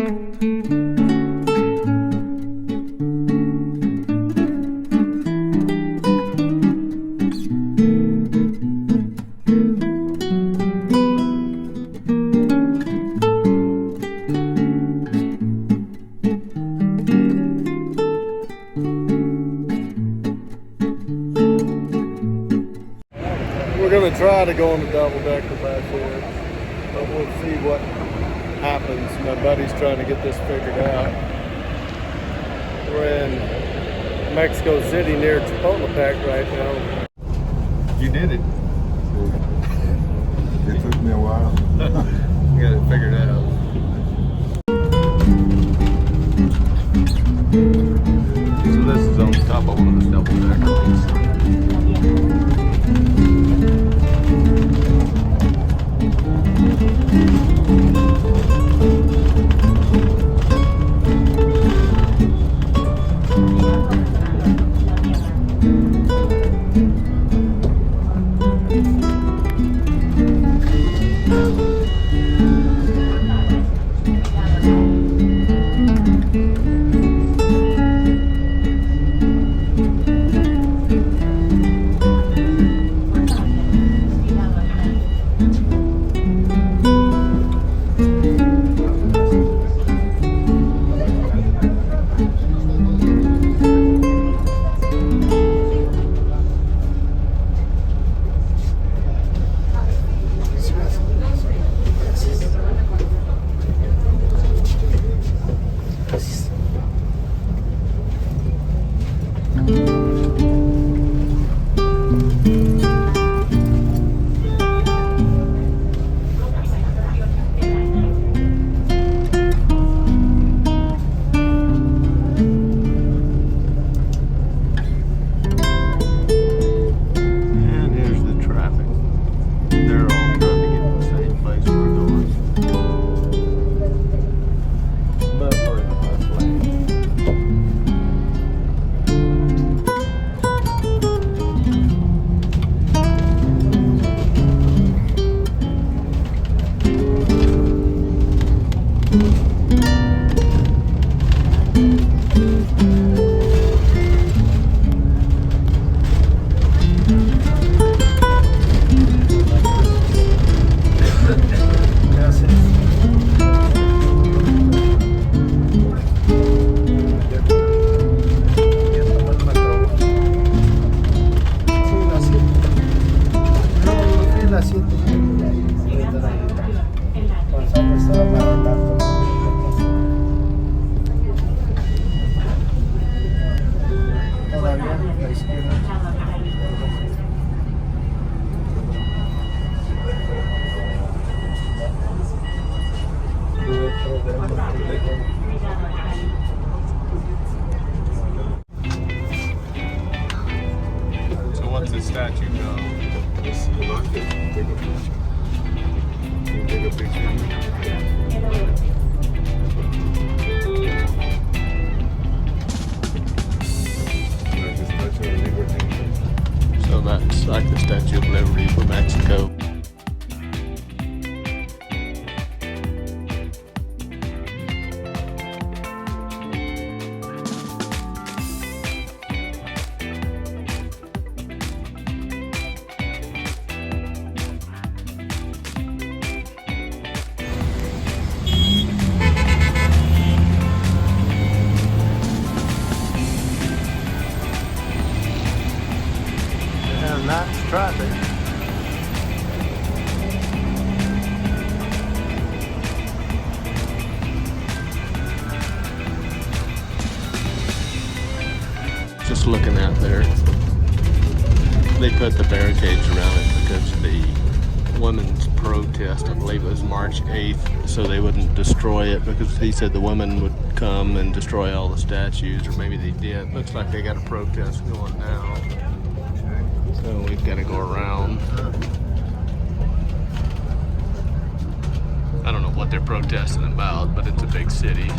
We're going to try to go on the double-decker back here, but we'll see what happens. My buddy's trying to get this figured out. We're in Mexico City near Chapultepec right now. You did it. It took me a while. You got it figured out. So this is on top of one of the double-deckers. So what's the statue called? It's lock it. Take a picture. Can you take a picture? Like the Statue of Liberty. So that's like the Statue of Liberty for Mexico. Nice traffic. Just looking out there, they put the barricades around it because of the women's protest. I believe it was March 8th, so they wouldn't destroy it because he said the women would come and destroy all the statues, or maybe they did. Looks like they got a protest going now. So we've got to go around. I don't know what they're protesting about, but it's a big city.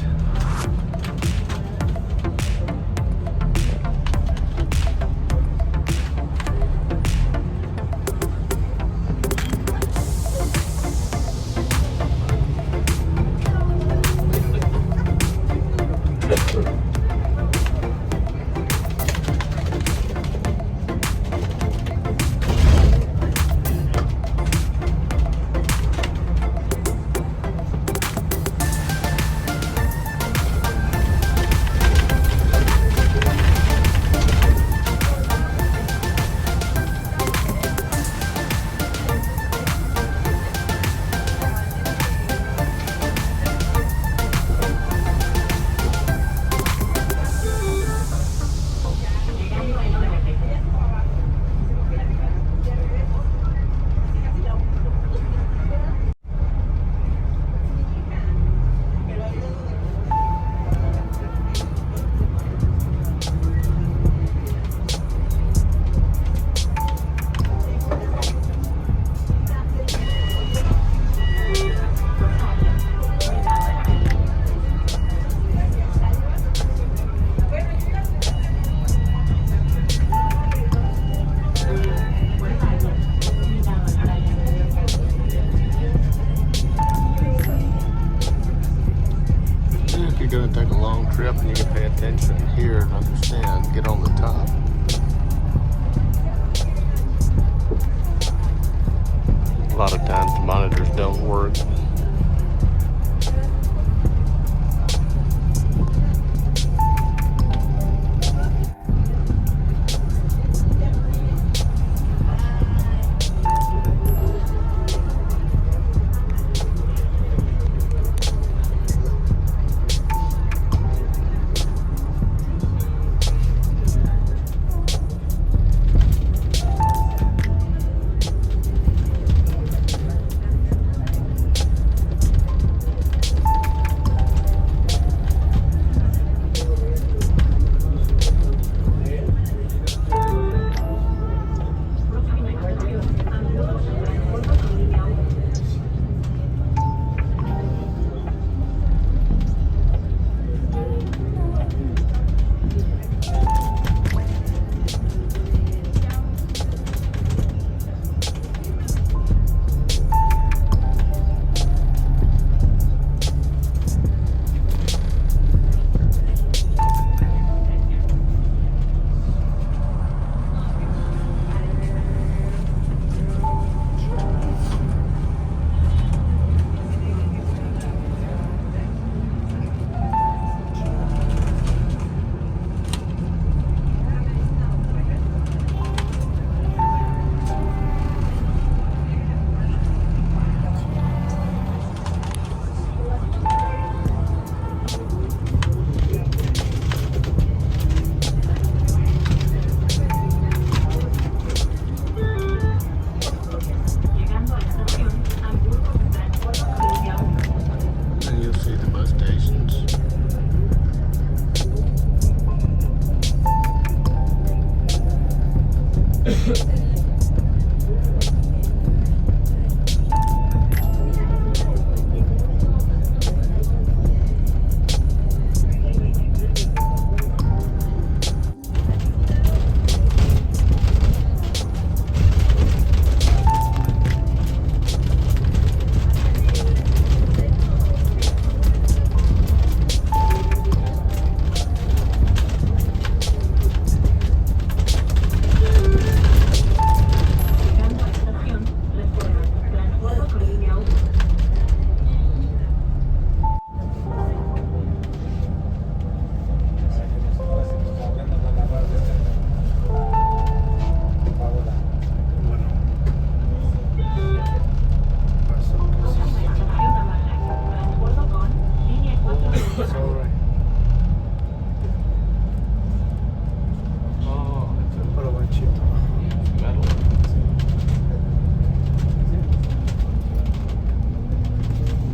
take a long trip and you can pay attention here and understand, get on the top. A lot of times the monitors don't work.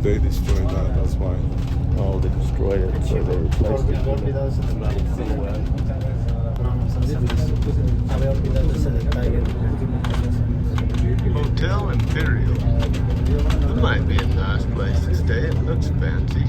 They destroyed that, that's why. Oh, they destroyed it, so they replaced it with a metal silhouette. Hotel Imperial. That might be a nice place to stay. It looks fancy.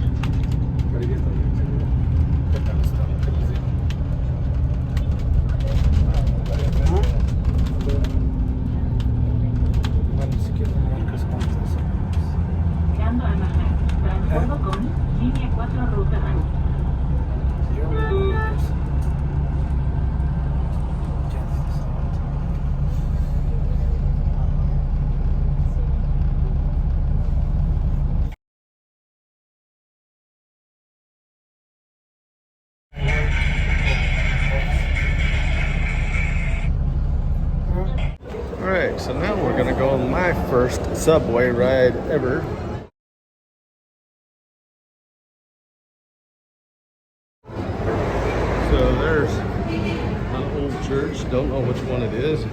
Alright, so now we're gonna go on my first subway ride ever. So there's an old church, don't know which one it is.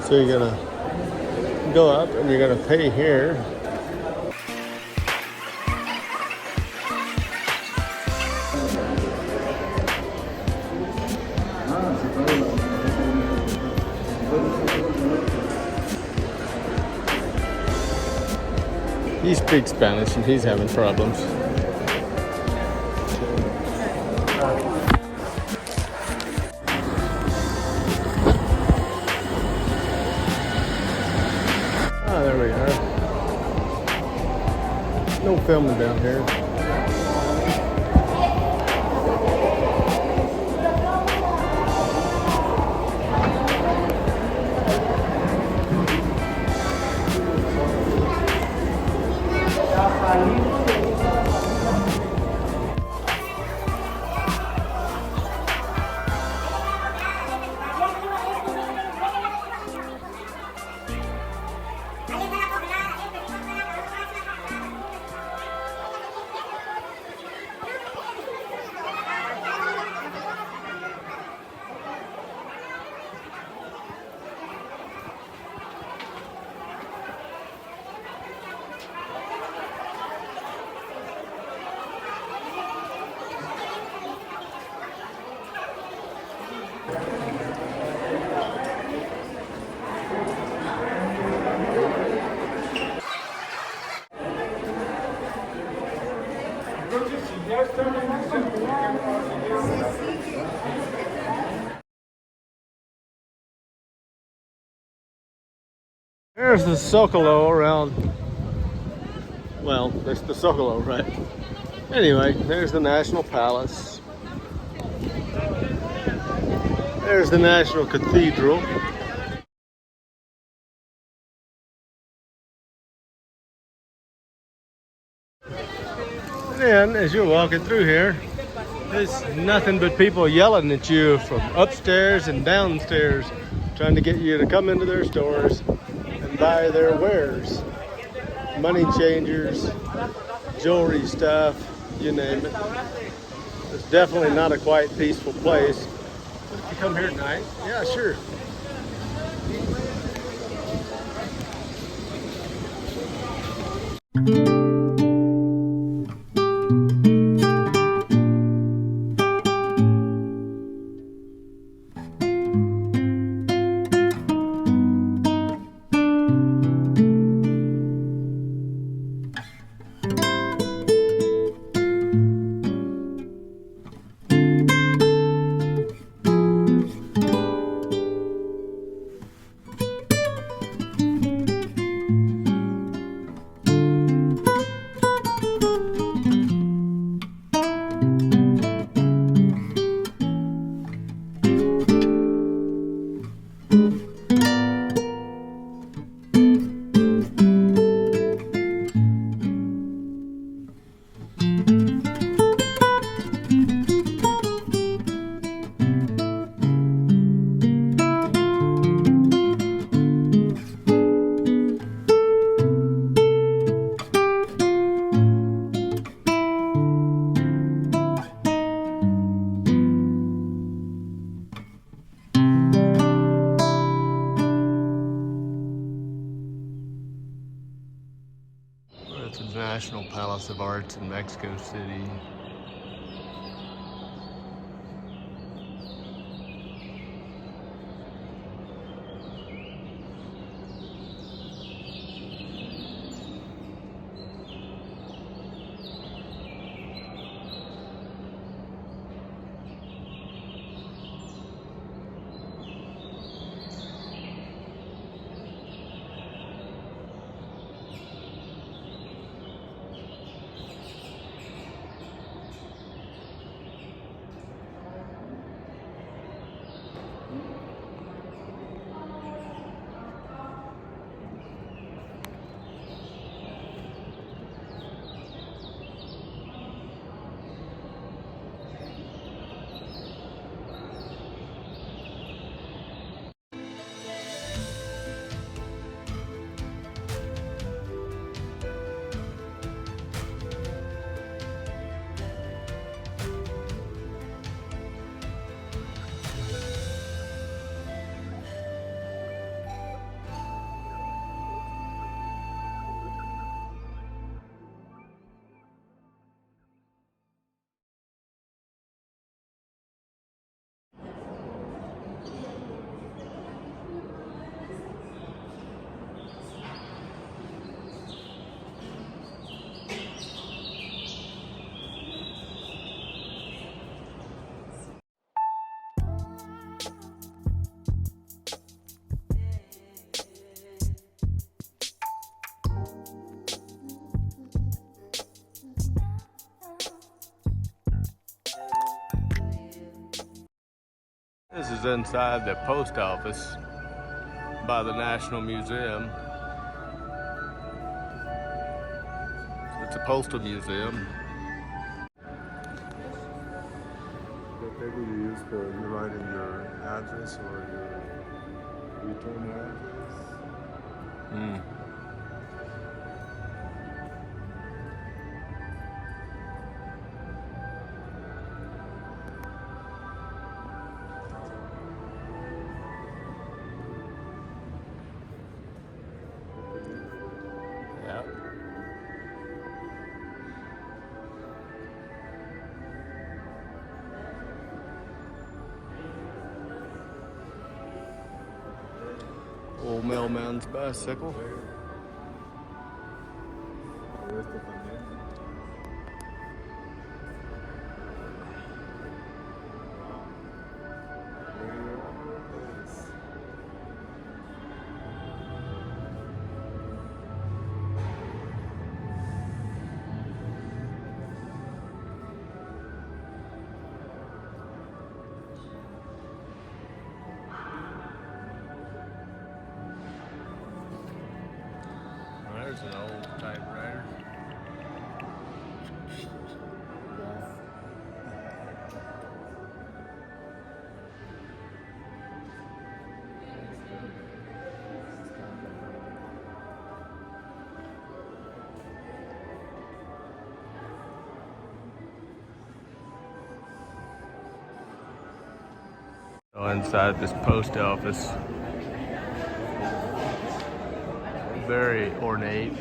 So you're gonna Go up and you're gonna pay here. He speaks Spanish and he's having problems. Ah, there we are. No filming down here. There's the Zocalo around, well, that's the Zocalo, right? Anyway, there's the National Palace. There's the National Cathedral. And then, as you're walking through here, there's nothing but people yelling at you from upstairs and downstairs, trying to get you to come into their stores and buy their wares. Money changers, jewelry stuff, you name it. It's definitely not a quiet, peaceful place. But if you come here at night, yeah, sure. It's the National Palace of Arts in Mexico City. is inside the post office by the National Museum. It's a postal museum. What table you use for you writing your address or your return address? Hmm. Yeah. Old mailman's bicycle. Where's the family? There's an old typewriter. So inside this post office, very ornate.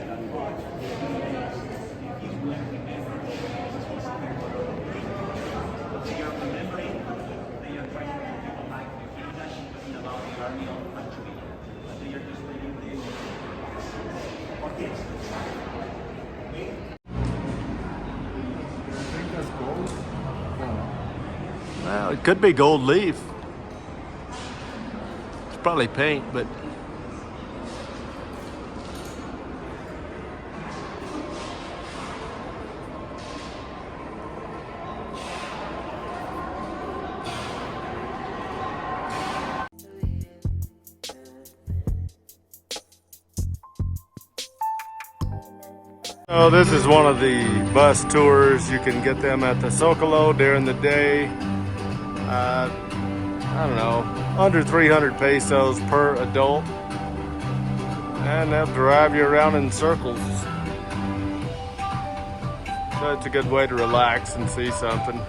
Well, it could be gold leaf. It's probably paint, but oh, this is one of the bus tours. You can get them at the Zocalo during the day. I don't know, under 300 pesos per adult. And they'll drive you around in circles. So it's a good way to relax and see something.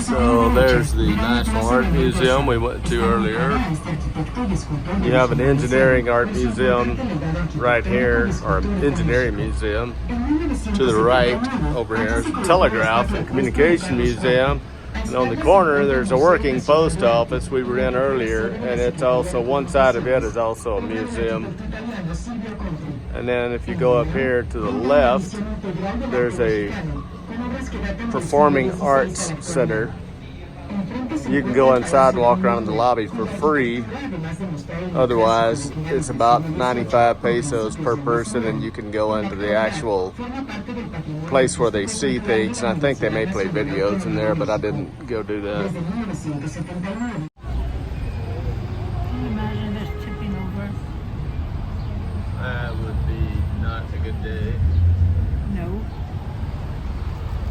So there's the National Art Museum we went to earlier. You have an engineering art museum right here, or engineering museum to the right over here. There's a telegraph and communication museum. And on the corner there's a working post office we were in earlier, and it's also, one side of it is also a museum. And then if you go up here to the left, there's a performing arts center. You can go inside and walk around in the lobby for free. Otherwise, it's about 95 pesos per person, and you can go into the actual place where they see things. And I think they may play videos in there, but I didn't go do that. Can you imagine this tipping over? That would be not a good day. No.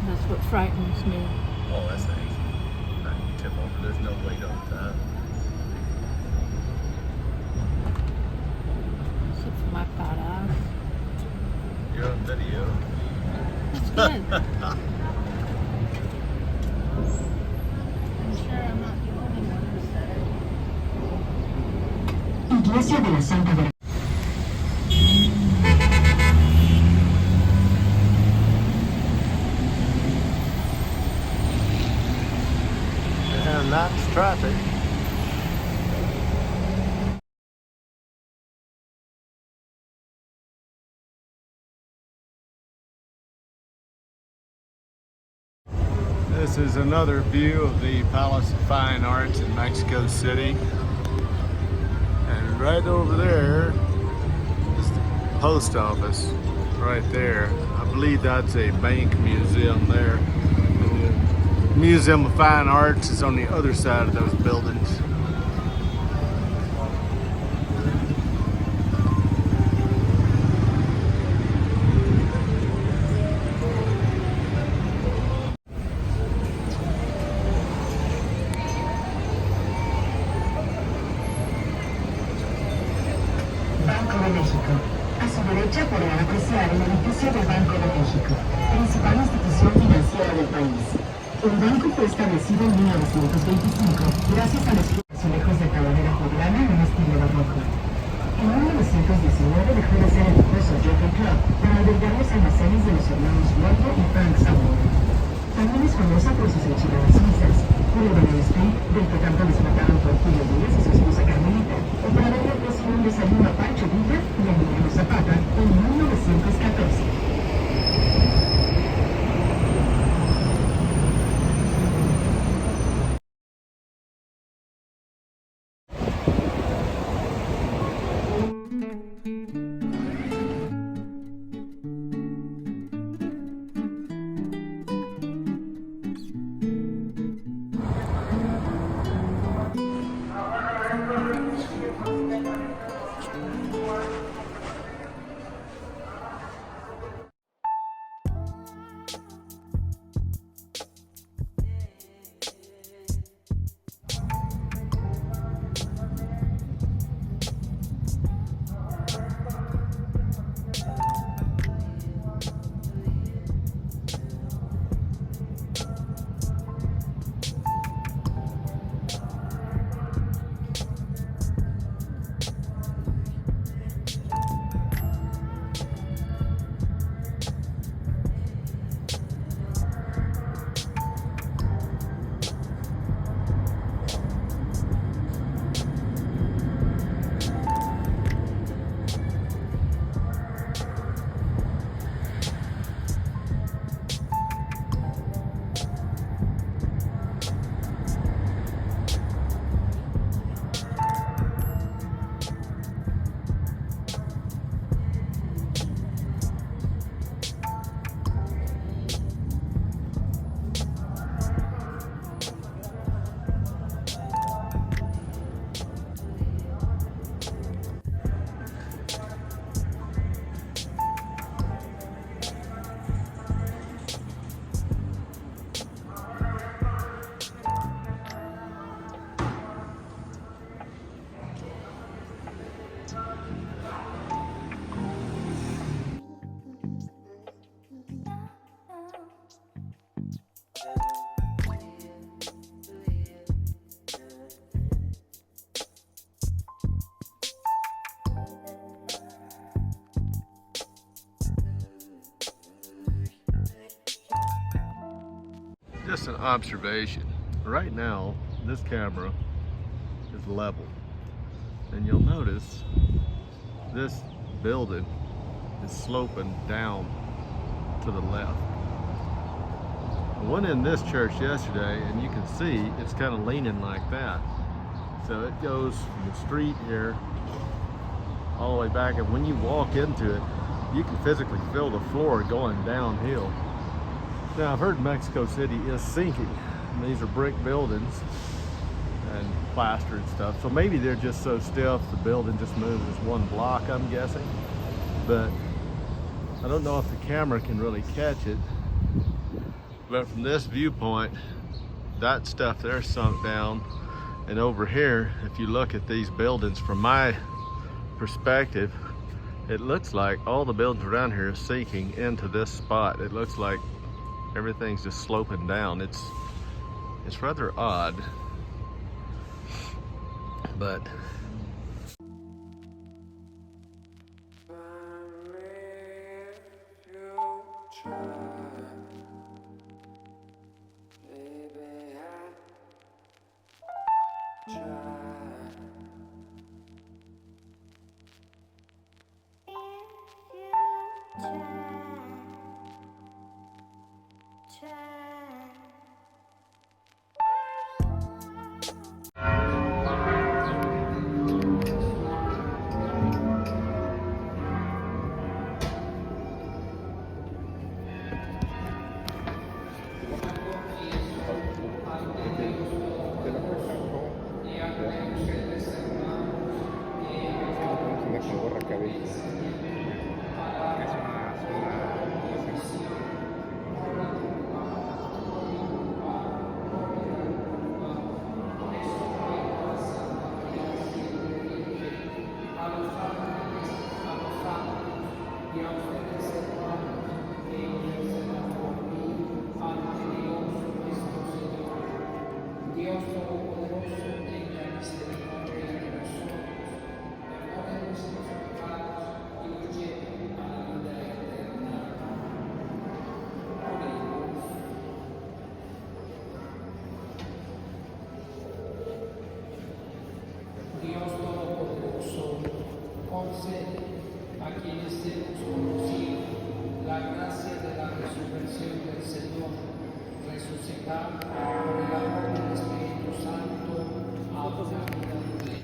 That's what frightens me. Oh, that's nice. Not tip over. There's no weight on top. Except for my fat ass. You're on video. That's good. I'm sure I'm not the only one who said it. Iglesia de la Santa Ver- And that's traffic. This is another view of the Palace of Fine Arts in Mexico City. And right over there is the post office, right there. I believe that's a bank museum there. Museum of Fine Arts is on the other side of those buildings. Banco de México. A su derecha podrán apreciar el edificio del Banco de México, principal institución financiera del país. El banco fue establecido en 1925 gracias a los azulejos de tablera poblana en un estilo barroco. En 1919 dejó de ser el lujoso Jockey Club para albergar los almacenes de los hermanos Waldo y Frank Savoy. También es famosa por sus enchiladas suizas, por el Banana Street, del que tanto les mataron por Julio Díaz y su esposa Carmelita, o por haberle ofrecido un desayuno a Pancho Villa y a Emiliano Zapata en 1914. Just an observation. Right now, this camera is level. And you'll notice this building is sloping down to the left. I went in this church yesterday and you can see it's kind of leaning like that. So it goes from the street here all the way back, and when you walk into it, you can physically feel the floor going downhill. Now, I've heard Mexico City is sinking. And these are brick buildings and plaster and stuff. So maybe they're just so stiff, the building just moves as one block, I'm guessing. But I don't know if the camera can really catch it. But from this viewpoint, that stuff there sunk down. And over here, if you look at these buildings from my perspective, it looks like all the buildings around here are sinking into this spot. It looks like everything's just sloping down. It's rather odd, but Dios Todopoderoso, concede a quienes hemos conocido la gracia de la resurrección del Señor, resucitar por el amor del Espíritu Santo a una vida plena.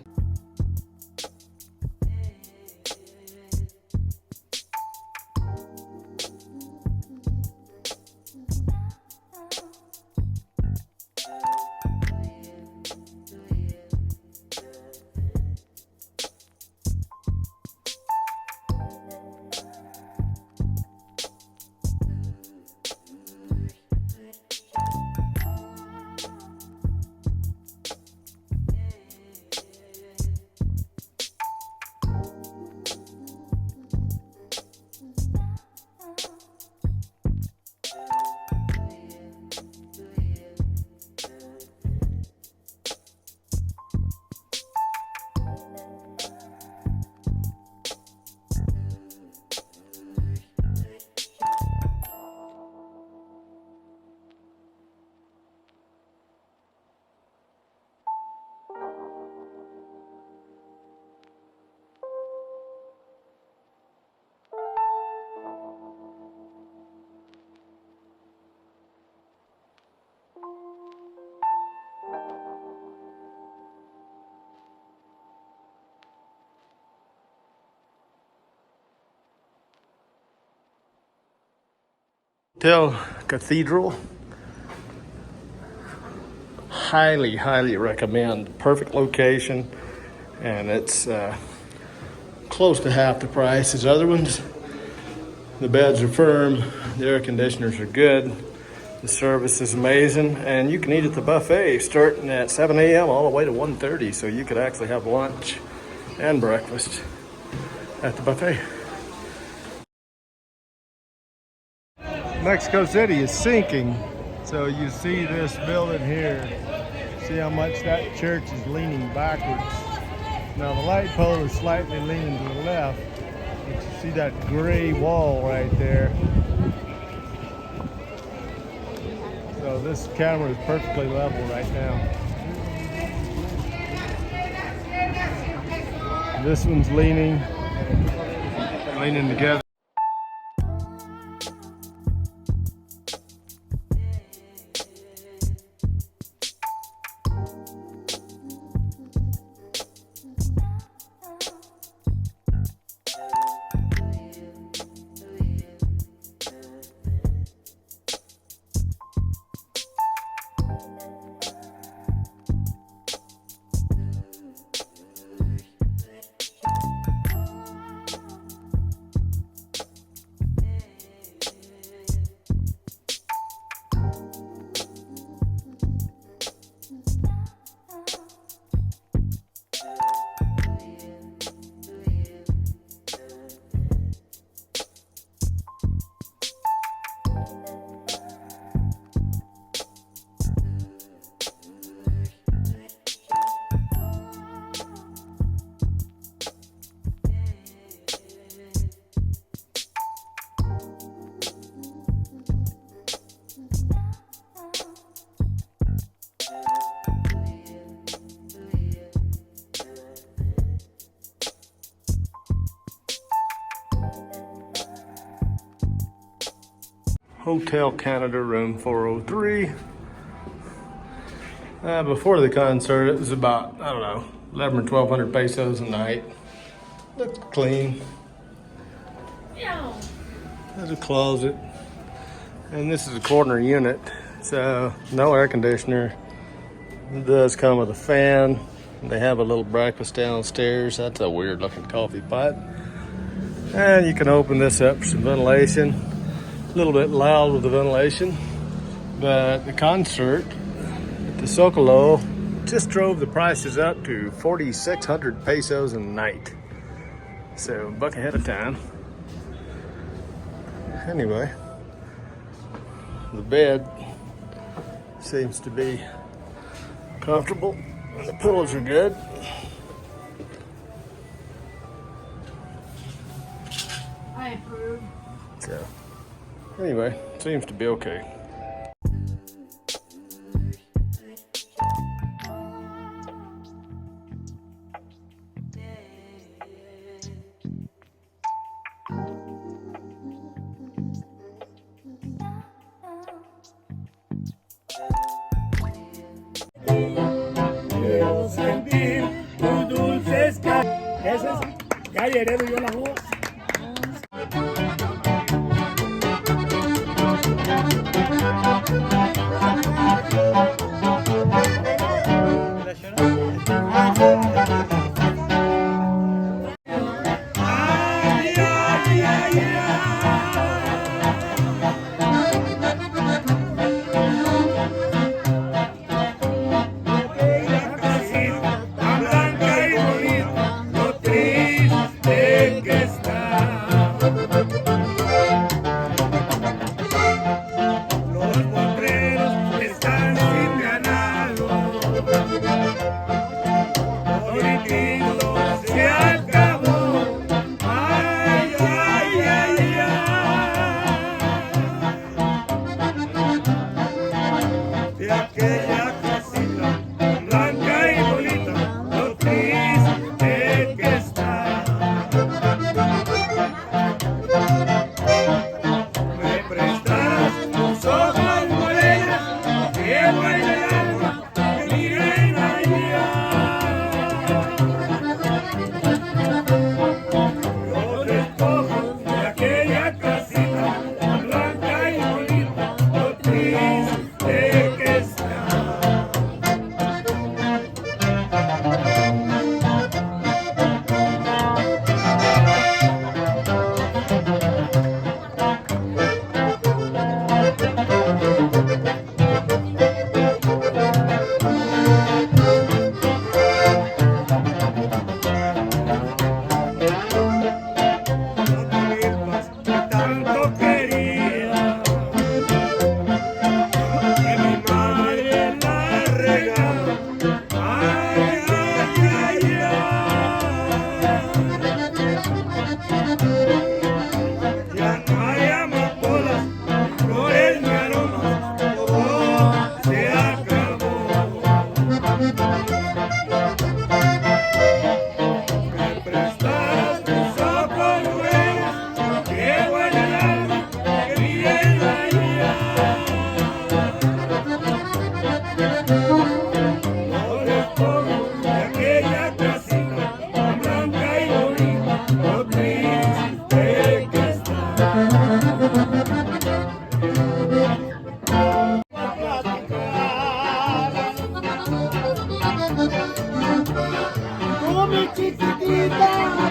Hotel Cathedral. Highly recommend. Perfect location, and it's close to half the price as other ones. The beds are firm, the air conditioners are good, the service is amazing, and you can eat at the buffet starting at 7 a.m. all the way to 1:30, so you could actually have lunch and breakfast at the buffet. Mexico City is sinking. So you see this building here. See how much that church is leaning backwards. Now the light pole is slightly leaning to the left. But you see that gray wall right there. So this camera is perfectly level right now. This one's leaning together. Hotel Canada, room 403. Before the concert, it was about, I don't know, 11 or 1200 pesos a night. Looked clean. There's a closet. And this is a corner unit, so no air conditioner. It does come with a fan. They have a little breakfast downstairs. That's a weird looking coffee pot. And you can open this up for some ventilation. A little bit loud with the ventilation, but the concert at the Zocalo just drove the prices up to 4,600 pesos a night. So buck ahead of time. Anyway, the bed seems to be Comfortable. The pillows are good. I approve. Yeah. Anyway, seems to be okay. Quiero sentir tus dulces esas, ya heredo yo la voz. Ay, ay, ay, aquella casita tan blanca y bonita, lo triste que está. Los potreros están sin ganado, toditito se acabó. Ay, ay, ay, ay, de aquella casita blanca y bonita, lo triste que está. Me prestas tus ojos morenas, llevo en el alma que miren allá. Los despojos de aquella casita blanca y bonita, lo triste que está. Tanto quería que mi madre la regala. Ay, ay, ay, ay. Ya no hay amapolas, flores ni aromas, todo se acabó. Me prestas tus ojos buenos, llevo en el alma que viven allá. Los despojos de aquella casita tan blanca y bonita, lo triste que está. Tú, mi chiquitita.